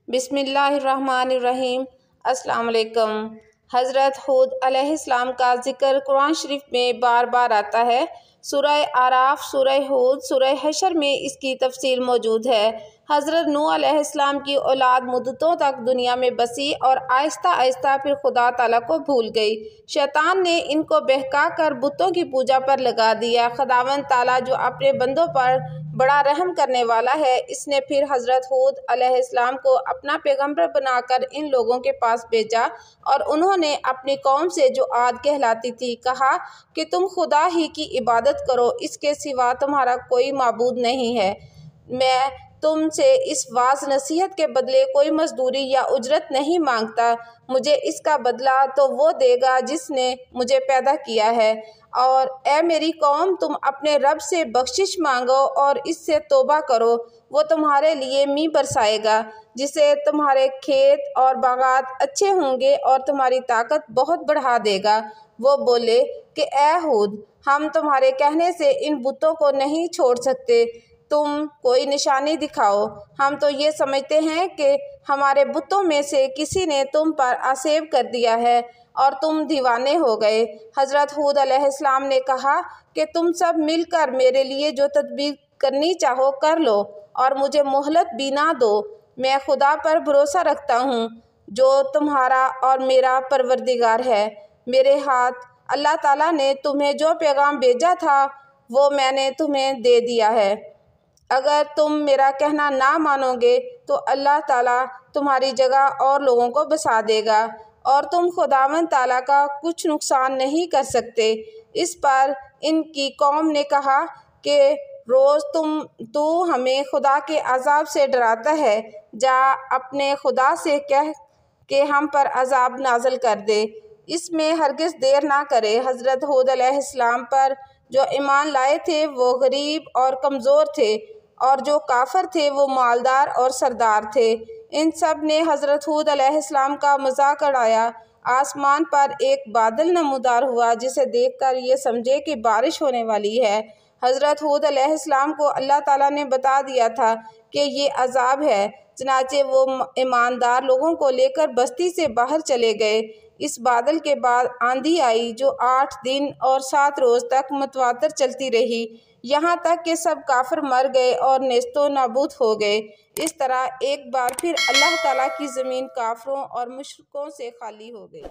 बिस्मिल्लाहिर्रहमानिर्रहीम। अस्सलाम वालेकुम। हज़रत हूद अलैहिस्सलाम का ज़िक्र कुरान शरीफ में बार बार आता है। सूरह आराफ, सूरह हूद, सूरह हशर में इसकी तफसील मौजूद है। हज़रत नूह अलैहिस्सलाम की औलाद मुद्दतों तक दुनिया में बसी और आहिस्ता आहिस्ता फिर खुदा ताला को भूल गई। शैतान ने इनको बहका कर बुतों की पूजा पर लगा दिया। खुदावंद ताला जो अपने बंदों पर बड़ा रहम करने वाला है, इसने फिर हज़रत हूद अलैहिस्सलाम को अपना पैगंबर बनाकर इन लोगों के पास भेजा और उन्होंने अपनी कौम से जो आद कहलाती थी कहा कि तुम खुदा ही की इबादत करो, इसके सिवा तुम्हारा कोई माबूद नहीं है। मैं तुमसे इस वाज नसीहत के बदले कोई मजदूरी या उजरत नहीं मांगता। मुझे इसका बदला तो वो देगा जिसने मुझे पैदा किया है। और ए मेरी कौम, तुम अपने रब से बख्शिश मांगो और इससे तौबा करो। वो तुम्हारे लिए मींह बरसाएगा जिससे तुम्हारे खेत और बागात अच्छे होंगे और तुम्हारी ताकत बहुत बढ़ा देगा। वो बोले कि ए हूद, हम तुम्हारे कहने से इन बुतों को नहीं छोड़ सकते, तुम कोई निशानी दिखाओ। हम तो ये समझते हैं कि हमारे बुतों में से किसी ने तुम पर आसेब कर दिया है और तुम दीवाने हो गए। हज़रत हूद अलैहिस्सलाम ने कहा कि तुम सब मिलकर मेरे लिए जो तदबीर करनी चाहो कर लो और मुझे मोहलत भी ना दो। मैं खुदा पर भरोसा रखता हूँ जो तुम्हारा और मेरा परवरदिगार है। मेरे हाथ अल्लाह ताला ने तुम्हें जो पैगाम भेजा था वो मैंने तुम्हें दे दिया है। अगर तुम मेरा कहना ना मानोगे तो अल्लाह ताला तुम्हारी जगह और लोगों को बसा देगा और तुम खुदावंद ताला का कुछ नुकसान नहीं कर सकते। इस पर इनकी कौम ने कहा कि रोज़ तू हमें खुदा के अजाब से डराता है, जा अपने खुदा से कह कि हम पर अजाब नाज़िल कर दे। इसमें हरगिज़ देर ना करे। हज़रत हूद अलैहिस्सलाम पर जो ईमान लाए थे वो गरीब और कमज़ोर थे और जो काफिर थे वो मालदार और सरदार थे। इन सब ने हज़रत हूद अलैहिस्सलाम का मजाक उड़ाया। आसमान पर एक बादल नमूदार हुआ जिसे देखकर ये समझे कि बारिश होने वाली है। हज़रत हूद अलैहिस्सलाम को अल्लाह ताला ने बता दिया था कि ये अजाब है। चनाचे वो ईमानदार लोगों को लेकर बस्ती से बाहर चले गए। इस बादल के बाद आंधी आई जो 8 दिन और 7 रोज़ तक मुतवातर चलती रही, यहाँ तक कि सब काफिर मर गए और नेस्तो नाबूद हो गए। इस तरह एक बार फिर अल्लाह ताला की ज़मीन काफिरों और मुशरिकों से खाली हो गई।